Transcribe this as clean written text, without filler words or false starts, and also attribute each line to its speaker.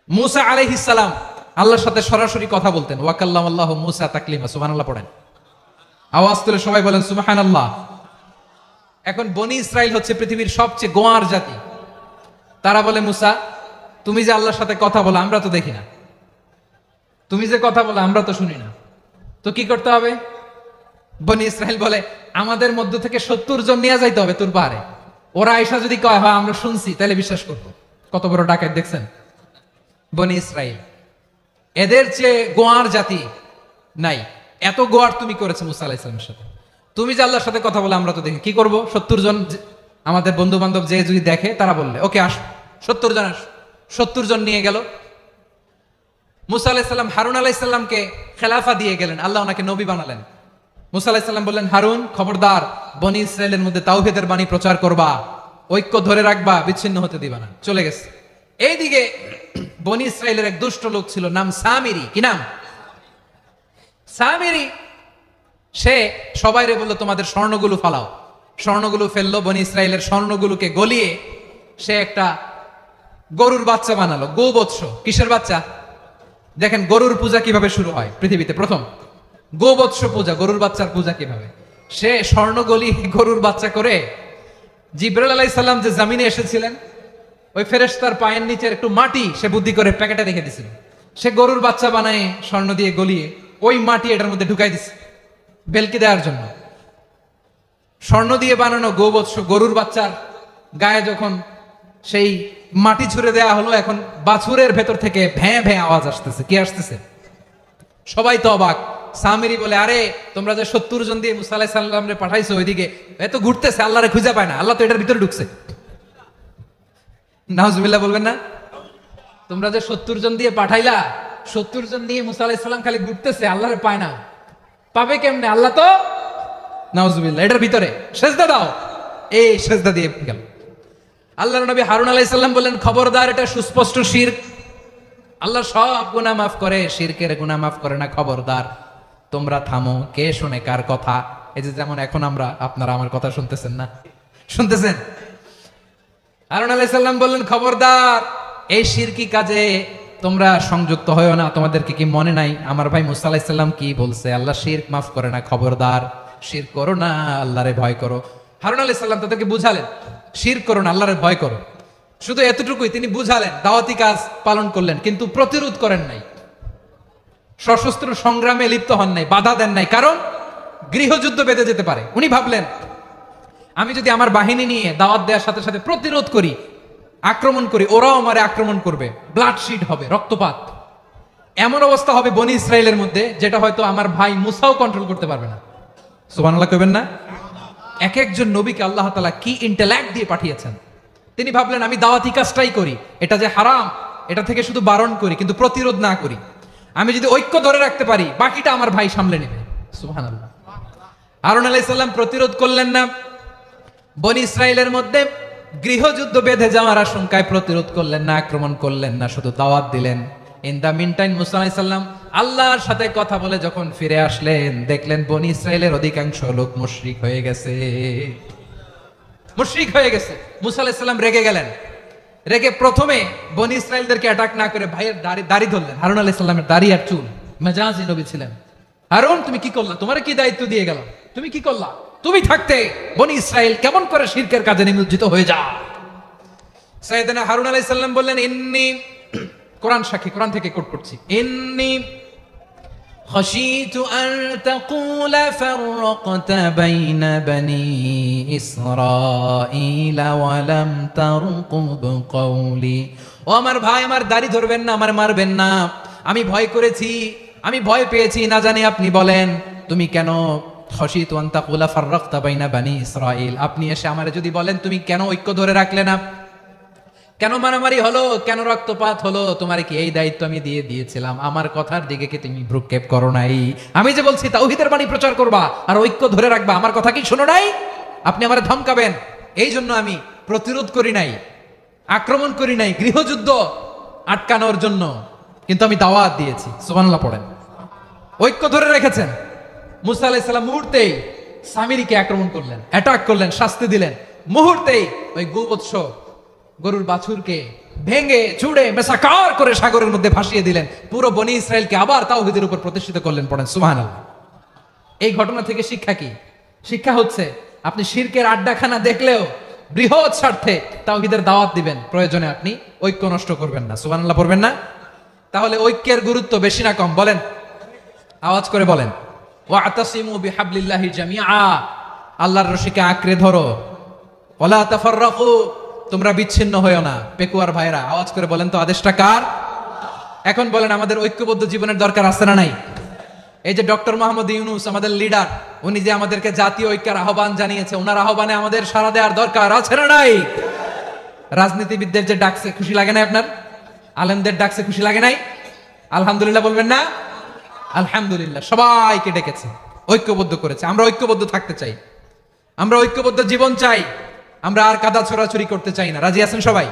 Speaker 1: মুসা আলাইহিস সালাম আল্লাহর সাথে সরাসরি কথা বলতেন। ওয়াকাল্লামাল্লাহু মুসা তাকলিমা, সুবহানাল্লাহ পড়েন। আওয়াজ তুলে সবাই বলেন সুবহানাল্লাহ। এখন বনি ইসরাইল হচ্ছে পৃথিবীর সবচেয়ে গোয়ার জাতি। তারা বলে, মুসা তুমি যে আল্লাহর সাথে কথা বলো আমরা তো দেখি না, তুমি যে কথা বলো আমরা তো শুনি না, তো কি করতে হবে? বনি ইসরাইল বলে, আমাদের মধ্য থেকে 70 জন নিয়ে যাইতে হবে তোর পাহাড়ে। ওরা আয়েশা যদি কয় হয় আমরা শুনছি, তাহলে বিশ্বাস করবো। কত বড় ডাকাত দেখছেন বনি ইসরাইল। এদের চেয়ে গোয়ার জাতি নাই। এত গোয়ার তুমি করেছো মুসা আলাইহিস সালামের সাথে। তুমি যে আল্লাহর সাথে কথা বলে আমরা তো দেখি, কি করব? 70 জন আমাদের বন্ধু বান্ধব যে যদি দেখে, তারা বললে ওকে আস, 70 জন আস। 70 জন নিয়ে গেল। মুসা আলাইহিস সালাম হারুন আলাইহিস সালামকে খেলাফা দিয়ে গেলেন, আল্লাহ ওনাকে নবী বানালেন। মুসা আলাইহিস সালাম বললেন, হারুন খবরদার, বনি ইসরাইলের মধ্যে তাওহীদের বাণী প্রচার করবা, ঐক্য ধরে রাখবা, বিচ্ছিন্ন হতে দিবা না। চলে গেছে। এইদিকে বনি ইসরাইলের এক দুষ্ট লোক ছিল, নাম সামিরি। কি নাম? সামিরি। সে সবাইরে বললো তোমাদের স্বর্ণগুলো ফালাও। স্বর্ণগুলো ফেললো, বনি ইসরাইলের স্বর্ণগুলোকে গলিয়ে সে একটা গরুর বাচ্চা বানালো। গোবৎস। কিসের বাচ্চা? দেখেন গরুর পূজা কিভাবে শুরু হয় পৃথিবীতে প্রথম। গোবৎস পূজা, গরুর বাচ্চার পূজা কিভাবে। সে স্বর্ণ গলি গরুর বাচ্চা করে, জিবরাইল আলাইহিস সালাম যে জামিনে এসেছিলেন, ওই ফেরেশতার পায়ের নিচের একটু মাটি সে বুদ্ধি করে প্যাকেটে রেখে দিছিল। সে গরুর বাচ্চা বানায় স্বর্ণ দিয়ে গলিয়ে ওই মাটি এটার মধ্যে ঢুকাই দিছে বেলকি দেওয়ার জন্য। স্বর্ণ দিয়ে বানানো গোবৎস গরুর বাচ্চার গায়ে যখন সেই মাটি ছুঁড়ে দেওয়া হলো, এখন বাছুরের ভেতর থেকে ভ্যাঁ ভ্যাঁ আওয়াজ আসতেছে। কি আসতেছে? সবাই তো অবাক। সামিরি বলে, আরে তোমরা যে 70 জন দিয়ে মুসা আলাইহিস সালামরে পাঠাইছো, ওইদিকে এত ঘুরতেছে, আল্লাহরে খুঁজে পায় না, আল্লাহ তো এটার ভিতরে ঢুকছে। নাউজুবিল্লাহ বলবেন না? তোমরা যে 70 জন দিয়ে পাঠাইলা, 70 জন দিয়ে মুসা আলাইহিস সালাম খালি ঘুরতেছে, আল্লাহরে পায় না। পাবে কেমনে? আল্লাহ তো, নাউজুবিল্লাহ, এটার ভিতরে সেজদা দাও। এই সেজদা দিয়ে গেল। আল্লাহর নবী হারুন আলাইহিস সালাম বললেন, খবরদার, এটা সুস্পষ্ট শিরক। আল্লাহ সব গুনাহ মাফ করে, শিরকের গুনাহ মাফ করে না। খবরদার, তোমরা থামো। কে শুনে কার কথা? এই যে যেমন এখন আপনারা আমার কথা শুনতেছেন না? শুনতেছেন? হারুন আলাইহিস সালাম বললেন, খবরদার, এই শিরকি কাজে তোমরা সংযুক্ত হয়ো না। তোমাদেরকে কি মনে নাই আমার ভাই মুসা আলাইহিস সালাম কি বলছে? আল্লাহ শিরক মাফ করে না। খবরদার, শিরক করো না, আল্লাহরে ভয় করো। হারুন আলাইহিস সালাম তাদেরকে বুঝালেন, শিরক করো না, আল্লাহরে ভয় করো। শুধু এতটুকুই তিনি বুঝালেন, দাওয়াতি কাজ পালন করলেন, কিন্তু প্রতিরোধ করেন নাই, সশস্ত্র সংগ্রামে লিপ্ত হন নাই, বাধা দেন নাই। কারণ গৃহযুদ্ধ বেঁধে যেতে পারে। উনি ভাবলেন, আমি যদি আমার বাহিনী নিয়ে দাওয়াত দেওয়ার সাথে সাথে প্রতিরোধ করি, আক্রমণ করি, ওরাও আমারে আক্রমণ করবে, ব্লাডশিড হবে, রক্তপাত। এমন অবস্থা হবে বনি ইসরাইলের মধ্যে, যেটা হয়তো আমার ভাই মুসাও কন্ট্রোল করতে পারবে না। সুবহানাল্লাহ কইবেন না? এক একজন নবীকে আল্লাহ তাআলা কি ইন্টেলেক্ট দিয়ে পাঠিয়েছেন। তিনি ভাবলেন, আমি দাওয়াতি কাজটাই করি, এটা যে হারাম এটা থেকে শুধু বারণ করি, কিন্তু প্রতিরোধ না করি। আমি যদি ঐক্য ধরে রাখতে পারি, বাকিটা আমার ভাই সামলে নেবে। সুবহানাল্লাহ। হারুন আলাইহিস সালাম প্রতিরোধ করলেন না। বনি ইসরাইলের মধ্যে গৃহযুদ্ধ বেঁধে যাওয়ার আশঙ্কায় প্রতিরোধ করলেন না, আক্রমণ করলেন না, শুধু দাওয়াত দিলেন। ইন দা মিন টাইম মুসা আলাইহিস সালাম আল্লাহর সাথে কথা বলে যখন ফিরে আসলেন, দেখলেন বনি ইসরাইলের অধিকাংশ লোক মুশরিক হয়ে গেছে। মুশরিক হয়ে গেছে। মুসা আলাইহিস সালাম রেগে গেলেন। রেগে প্রথমে বনি ইসরাইলদেরকে অ্যাটাক না করে ভাইয়ের দাড়ি ধরলেন। হারুন আলাইহিস সালামের দাড়ি আর চুল। মেজাজি নবী ছিলেন। হারুন, তুমি কি করলা? তোমার কি দায়িত্ব দিয়ে গেলাম, তুমি কি করলা? তুমি থাকতে বনি ইসরাইল কেমন করে শিরকের কাজে নিমজ্জিত হয়ে যায়? সাইয়েদনা হারুন আলাইহিস সালাম বললেন, ইন্নী, কোরআন সাক্ষী, কোরআন থেকে কোট করছি, ইন্নী খাশীতু আন তাকুলা ফাররাকতা বাইনা বনি ইসরাঈল ওয়া লাম তারকুব কওলি। ও আমার ভাই, আমার দাড়ি ধরবেন না, আমার মারবেন না। আমি ভয় করেছি, আমি ভয় পেয়েছি, না জানি আপনি বলেন তুমি কেন খাশীতু আন তাকুলা ফাররাকতা বাইনা বনি ইসরাঈল। আপনি এসে আমারে যদি বলেন তুমি কেন ঐক্য ধরে রাখলে না, কেন মারামারি হলো, কেন রক্তপাত হলো, তোমার কি এই দায়িত্ব আমি দিয়ে দিয়েছিলাম? আমার কথার দিকে কি তুমি ভ্রুক্ষেপ করো নাই? আমি যে বলছি তাওহীদের বাণী প্রচার করবা আর ঐক্য ধরে রাখবা, আমার কথা কি শোনো নাই? আপনি আমারে ধমকাবেন, এই জন্য আমি প্রতিরোধ করি নাই, আক্রমণ করি নাই, গৃহযুদ্ধ আটকানোর জন্য, কিন্তু আমি দাওয়াত দিয়েছি। সুবহানাল্লাহ পড়েন। ঐক্য ধরে রেখেছেন। মুসা আলাইহিস সালাম মুহূর্তেই সামিরিকে আক্রমণ করলেন, অ্যাটাক করলেন, শাস্তি দিলেন। মুহূর্তেই ওই গোবৎস গরুর বাছুরকে ভেঙে চুড়ে মেসাকার করে সাগরের মধ্যে ভাসিয়ে দিলেন, পুরো বনি ইসরায়েলকে আবার তাওহীদের উপর প্রতিষ্ঠিত করলেন। পড়েন সুবহানাল্লাহ। এই ঘটনা থেকে শিক্ষা কি? শিক্ষা হচ্ছে আপনি শিরকের আড্ডাখানা দেখলেও বৃহৎ স্বার্থে তাওহীদের দাওয়াত দিবেন, প্রয়োজনে আপনি ঐক্য নষ্ট করবেন না। সুবহানাল্লাহ পড়বেন না? তাহলে ঐক্যের গুরুত্ব বেশি না কম? বলেন, আওয়াজ করে বলেন। ওয়াতাসিমু বিহাবলিল্লাহি জামিআ, আল্লাহর রশিকে আঁকড়ে ধরো। ওয়ালা তাফাররাকু, তোমরা বিচ্ছিন্ন হয়ো না। পেকুয়ার ভাইরা আওয়াজ করে বলেন তো, আদেশটা কার? এখন বলেন, আমাদের ঐক্যবদ্ধ জীবনের দরকার আছে না নাই? এই যে ডক্টর মোহাম্মদ ইউনূস আমাদের লিডার, উনি যে আমাদেরকে জাতীয় ঐক্যের আহ্বান জানিয়েছে, ওনার আহ্বানে আমাদের সাড়া দেওয়ার দরকার আছে না নাই? রাজনীতিবিদদের যে ডাকছে, খুশি লাগে না আপনার? আলেমদের ডাকছে, খুশি লাগে নাই? আলহামদুলিল্লাহ বলবেন না? আলহামদুলিল্লাহ, সবাইকে ডেকেছে, ঐক্যবদ্ধ করেছে। আমরা ঐক্যবদ্ধ থাকতে চাই, আমরা ঐক্যবদ্ধ জীবন চাই, আমরা আর কাদা ছোড়াছুরি করতে চাই না। রাজি আছেন সবাই?